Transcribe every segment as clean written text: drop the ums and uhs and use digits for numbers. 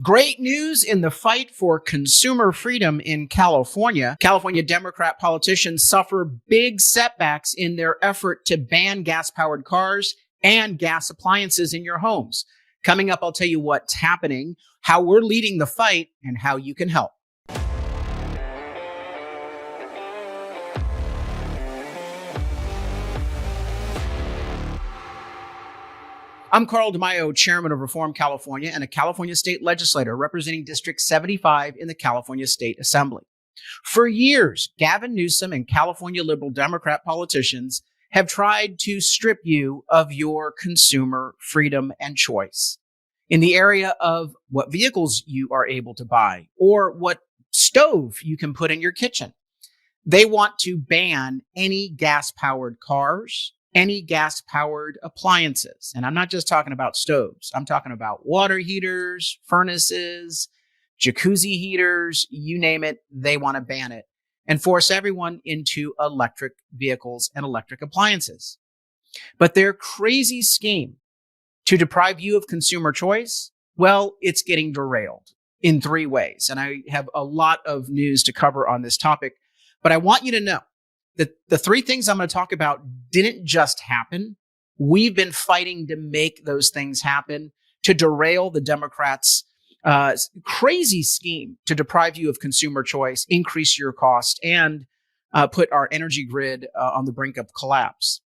Great news in the fight for consumer freedom in California. California Democrat politicians suffer big setbacks in their effort to ban gas-powered cars and gas appliances in your homes. Coming up, I'll tell you what's happening, how we're leading the fight, and how you can help. I'm Carl DeMaio, chairman of Reform California and a California state legislator representing District 75 in the California State Assembly. For years, Gavin Newsom and California liberal Democrat politicians have tried to strip you of your consumer freedom and choice in the area of what vehicles you are able to buy or what stove you can put in your kitchen. They want to ban any gas-powered cars, any gas-powered appliances. And I'm not just talking about stoves. I'm talking about water heaters, furnaces, jacuzzi heaters, you name it, they want to ban it and force everyone into electric vehicles and electric appliances. But their crazy scheme to deprive you of consumer choice, well, it's getting derailed in three ways. And I have a lot of news to cover on this topic, but I want you to know that the three things I'm going to talk about didn't just happen. We've been fighting to make those things happen, to derail the Democrats' crazy scheme to deprive you of consumer choice, increase your cost, and put our energy grid on the brink of collapse.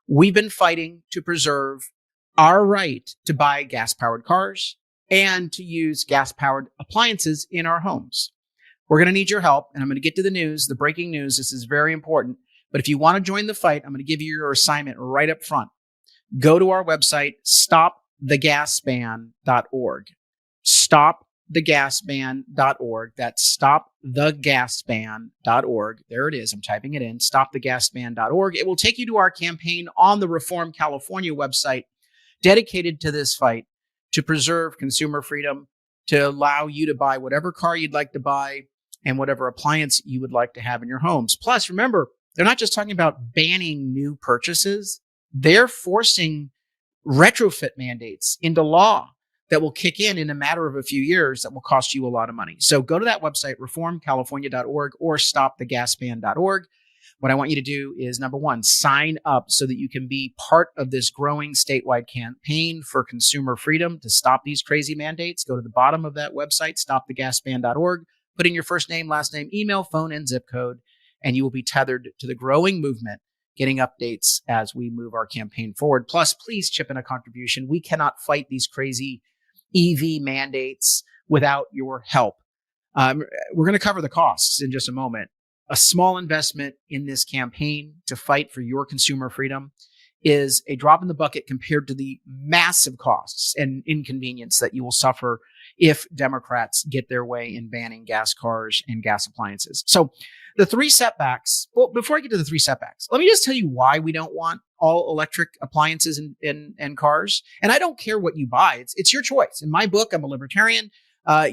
We've been fighting to preserve our right to buy gas-powered cars and to use gas-powered appliances in our homes. We're going to need your help, and I'm going to get to the news, the breaking news. This is very important. But if you want to join the fight, I'm going to give you your assignment right up front. Go to our website, stopthegasban.org. Stopthegasban.org. That's stopthegasban.org. There it is. I'm typing it in, stopthegasban.org. It will take you to our campaign on the Reform California website dedicated to this fight to preserve consumer freedom, to allow you to buy whatever car you'd like to buy and whatever appliance you would like to have in your homes. Plus, remember, they're not just talking about banning new purchases. They're forcing retrofit mandates into law that will kick in a matter of a few years that will cost you a lot of money. So go to that website, reformcalifornia.org or stopthegasban.org. What I want you to do is, number one, sign up so that you can be part of this growing statewide campaign for consumer freedom to stop these crazy mandates. Go to the bottom of that website, stopthegasban.org, put in your first name, last name, email, phone, and zip code, and you will be tethered to the growing movement, getting updates as we move our campaign forward. Plus, please chip in a contribution. We cannot fight these crazy EV mandates without your help. We're going to cover the costs in just a moment. A small investment in this campaign to fight for your consumer freedom is a drop in the bucket compared to the massive costs and inconvenience that you will suffer if Democrats get their way in banning gas cars and gas appliances. So the three setbacks, well, before I get to the three setbacks, let me just tell you why we don't want all electric appliances and cars. And I don't care what you buy. It's your choice. In my book, I'm a libertarian.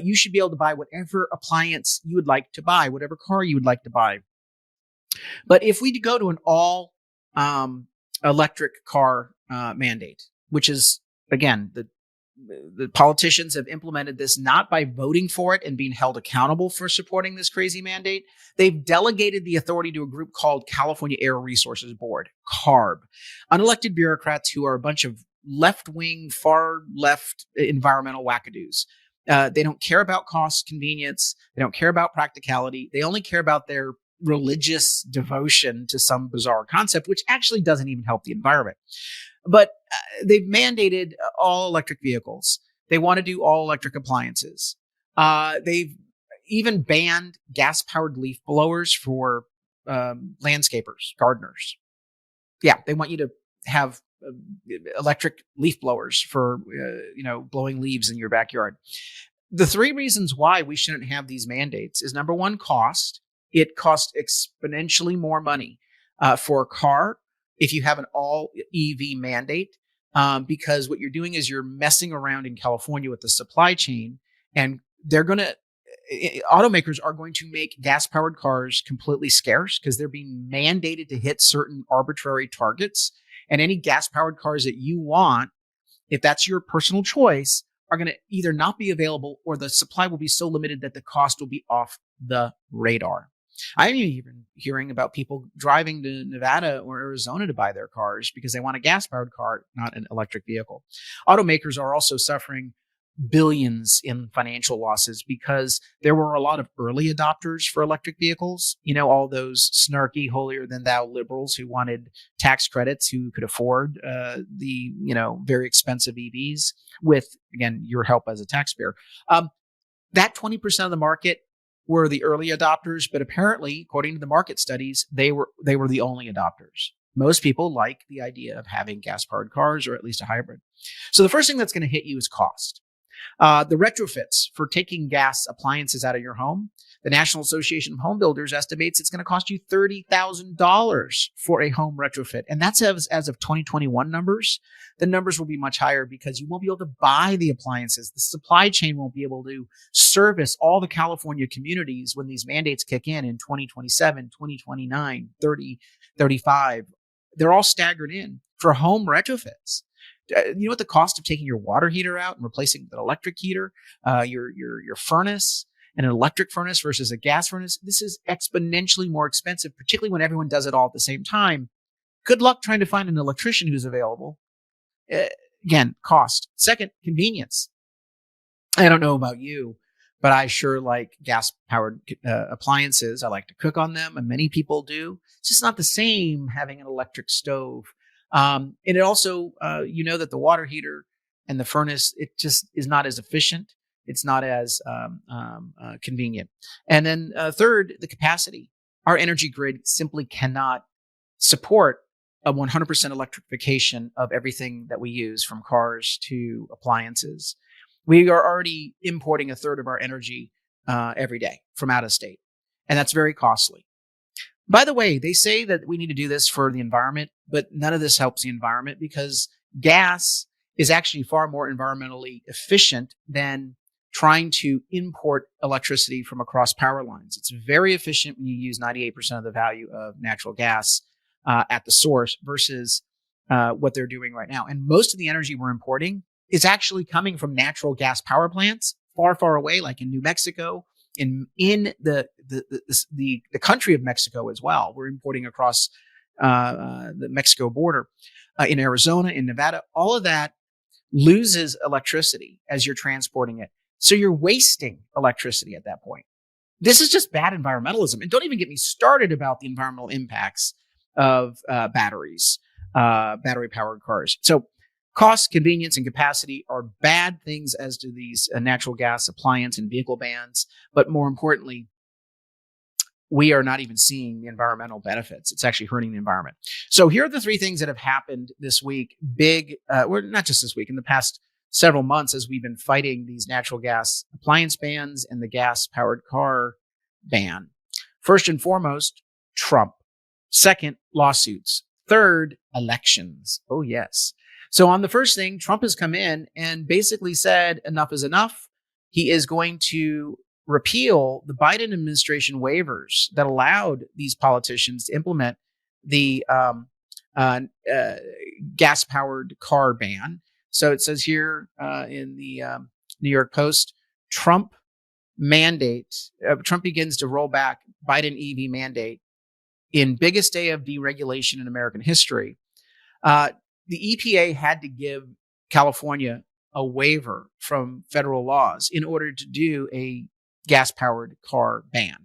You should be able to buy whatever appliance you would like to buy, whatever car you would like to buy. But if we go to an all electric car mandate, which is, again, the politicians have implemented this not by voting for it and being held accountable for supporting this crazy mandate. They've delegated the authority to a group called California Air Resources Board, CARB, unelected bureaucrats who are a bunch of left-wing, far-left environmental wackadoos. They don't care about cost, convenience. They don't care about practicality. They only care about their religious devotion to some bizarre concept, which actually doesn't even help the environment. But they've mandated all electric vehicles. They want to do all electric appliances. They've even banned gas-powered leaf blowers for landscapers, gardeners. Yeah, they want you to have electric leaf blowers for blowing leaves in your backyard. The three reasons why we shouldn't have these mandates is, number one, cost. It costs exponentially more money for a car if you have an all EV mandate, because what you're doing is you're messing around in California with the supply chain, and automakers are going to make gas-powered cars completely scarce because they're being mandated to hit certain arbitrary targets. And any gas-powered cars that you want, if that's your personal choice, are going to either not be available or the supply will be so limited that the cost will be off the radar. I'm even hearing about people driving to Nevada or Arizona to buy their cars because they want a gas-powered car, not an electric vehicle. Automakers are also suffering billions in financial losses because there were a lot of early adopters for electric vehicles. You know, all those snarky, holier than thou liberals who wanted tax credits, who could afford the, very expensive EVs with, again, your help as a taxpayer. That 20% of the market were the early adopters, but apparently, according to the market studies, they were the only adopters. Most people like the idea of having gas-powered cars or at least a hybrid. So the first thing that's going to hit you is cost. The retrofits for taking gas appliances out of your home, the National Association of Home Builders estimates it's going to cost you $30,000 for a home retrofit. And that's as of 2021 numbers. The numbers will be much higher because you won't be able to buy the appliances. The supply chain won't be able to service all the California communities when these mandates kick in 2027, 2029, 30, 35. They're all staggered in for home retrofits. You know what the cost of taking your water heater out and replacing an electric heater, your furnace, and an electric furnace versus a gas furnace? This is exponentially more expensive, particularly when everyone does it all at the same time. Good luck trying to find an electrician who's available. Again, cost. Second, convenience. I don't know about you, but I sure like gas-powered appliances. I like to cook on them, and many people do. It's just not the same having an electric stove. And it also, that the water heater and the furnace, it just is not as efficient. It's not as convenient. And then third, the capacity. Our energy grid simply cannot support a 100% electrification of everything that we use, from cars to appliances. We are already importing a third of our energy every day from out of state, and that's very costly. By the way, they say that we need to do this for the environment, but none of this helps the environment because gas is actually far more environmentally efficient than trying to import electricity from across power lines. It's very efficient when you use 98% of the value of natural gas at the source versus what they're doing right now. And most of the energy we're importing is actually coming from natural gas power plants far, far away, like in New Mexico, in the country of Mexico as well. We're importing across the Mexico border, in Arizona, in Nevada. All of that loses electricity as you're transporting it. So you're wasting electricity at that point. This is just bad environmentalism. And don't even get me started about the environmental impacts of batteries, battery-powered cars. So cost, convenience, and capacity are bad things as do these natural gas appliance and vehicle bans. But more importantly, we are not even seeing the environmental benefits. It's actually hurting the environment. So here are the three things that have happened this week. Well, not just this week, in the past several months as we've been fighting these natural gas appliance bans and the gas-powered car ban. First and foremost, Trump. Second, lawsuits. Third, elections. Oh, yes. So on the first thing, Trump has come in and basically said enough is enough. He is going to repeal the Biden administration waivers that allowed these politicians to implement the gas-powered car ban. So it says here in the New York Post, Trump begins to roll back Biden EV mandate in biggest day of deregulation in American history. The EPA had to give California a waiver from federal laws in order to do a gas-powered car ban.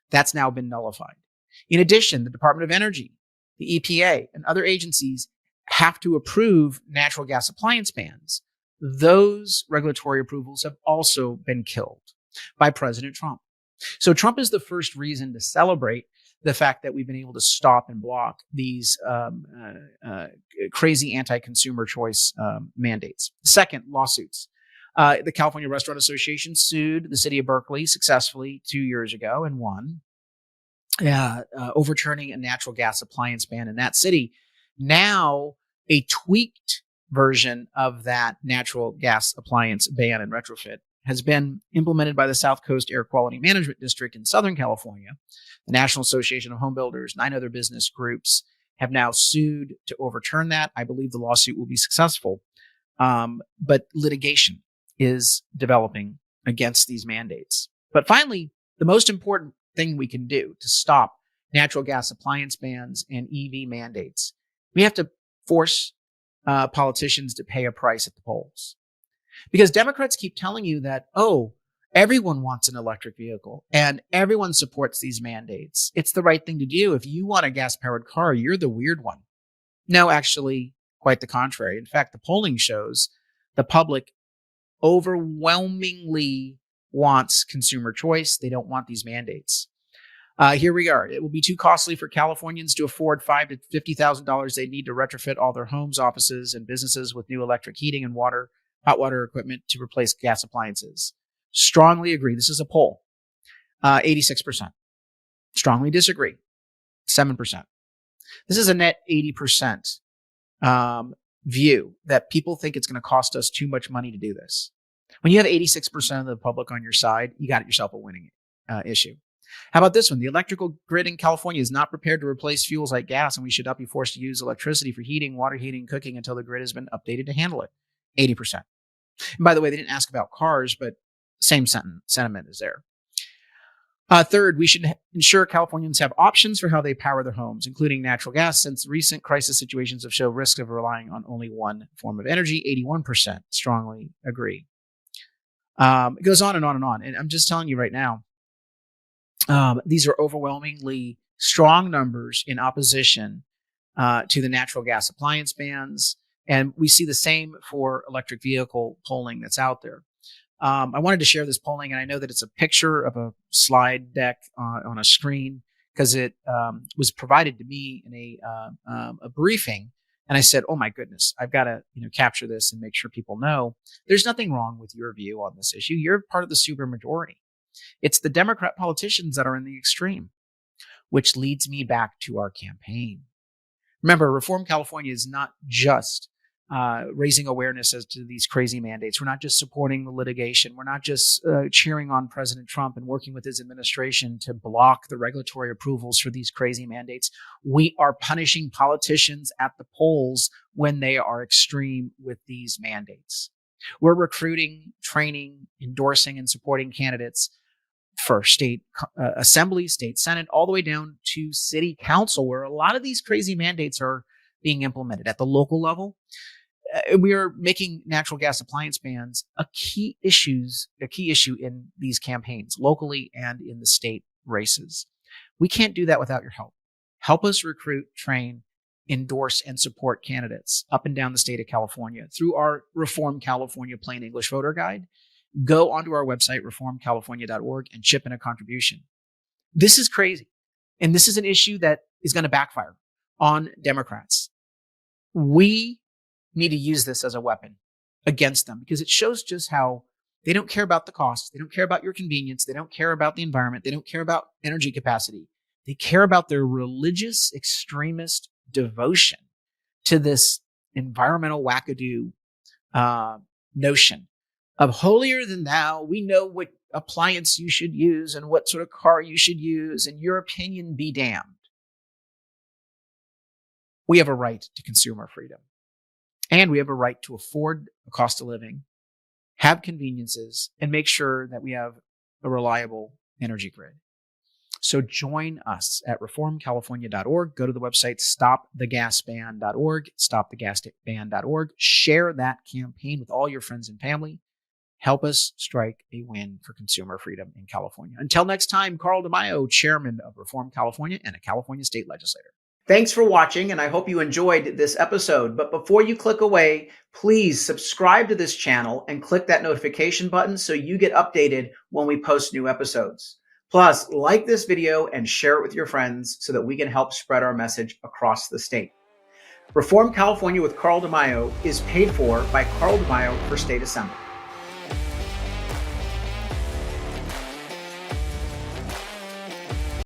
That's now been nullified. In addition, the Department of Energy, the EPA, and other agencies have to approve natural gas appliance bans. Those regulatory approvals have also been killed by President Trump. So Trump is the first reason to celebrate the fact that we've been able to stop and block these crazy anti-consumer choice mandates. Second, lawsuits. The California Restaurant Association sued the city of Berkeley successfully 2 years ago and won, overturning a natural gas appliance ban in that city. Now, a tweaked version of that natural gas appliance ban and retrofit has been implemented by the South Coast Air Quality Management District in Southern California. The National Association of Home Builders, 9 other business groups have now sued to overturn that. I believe the lawsuit will be successful. But litigation is developing against these mandates. But finally, the most important thing we can do to stop natural gas appliance bans and EV mandates, we have to force politicians to pay a price at the polls. Because Democrats keep telling you that, oh, everyone wants an electric vehicle and everyone supports these mandates. It's the right thing to do. If you want a gas-powered car, you're the weird one. No, actually, quite the contrary. In fact, the polling shows the public overwhelmingly wants consumer choice. They don't want these mandates. Here we are. It will be too costly for Californians to afford $5,000 to $50,000 they need to retrofit all their homes, offices, and businesses with new electric heating and hot water equipment to replace gas appliances. Strongly agree. This is a poll. 86%. Strongly disagree. 7%. This is a net 80% view that people think it's going to cost us too much money to do this. When you have 86% of the public on your side, you got yourself a winning issue. How about this one? The electrical grid in California is not prepared to replace fuels like gas, and we should not be forced to use electricity for heating, water heating, cooking until the grid has been updated to handle it. 80%. And by the way, they didn't ask about cars, but same sentiment is there. Third, we should ensure Californians have options for how they power their homes, including natural gas, since recent crisis situations have shown risk of relying on only one form of energy. 81% strongly agree. It goes on and on and on. And I'm just telling you right now, these are overwhelmingly strong numbers in opposition to the natural gas appliance bans. And we see the same for electric vehicle polling that's out there. I wanted to share this polling, and I know that it's a picture of a slide deck on a screen because it was provided to me in a briefing. And I said, oh my goodness, I've got to capture this and make sure people know there's nothing wrong with your view on this issue. You're part of the supermajority. It's the Democrat politicians that are in the extreme, which leads me back to our campaign. Remember, Reform California is not just raising awareness as to these crazy mandates. We're not just supporting the litigation. We're not just cheering on President Trump and working with his administration to block the regulatory approvals for these crazy mandates. We are punishing politicians at the polls when they are extreme with these mandates. We're recruiting, training, endorsing, and supporting candidates for state assembly, state senate, all the way down to city council, where a lot of these crazy mandates are being implemented at the local level. We are making natural gas appliance bans a key issue in these campaigns, locally and in the state races. We can't do that without your help. Help us recruit, train, endorse, and support candidates up and down the state of California through our Reform California Plain English Voter Guide. Go onto our website, reformcalifornia.org, and chip in a contribution. This is crazy. And this is an issue that is going to backfire on Democrats. We need to use this as a weapon against them because it shows just how they don't care about the cost. They don't care about your convenience. They don't care about the environment. They don't care about energy capacity. They care about their religious extremist devotion to this environmental wackadoo notion of holier than thou. We know what appliance you should use and what sort of car you should use, and your opinion be damned. We have a right to consumer freedom, and we have a right to afford a cost of living, have conveniences, and make sure that we have a reliable energy grid. So join us at reformcalifornia.org. Go to the website stopthegasban.org, stopthegasban.org. Share that campaign with all your friends and family. Help us strike a win for consumer freedom in California. Until next time, Carl DeMaio, chairman of Reform California and a California state legislator. Thanks for watching, and I hope you enjoyed this episode. But before you click away, please subscribe to this channel and click that notification button so you get updated when we post new episodes. Plus, like this video and share it with your friends so that we can help spread our message across the state. Reform California with Carl DeMaio is paid for by Carl DeMaio for State Assembly.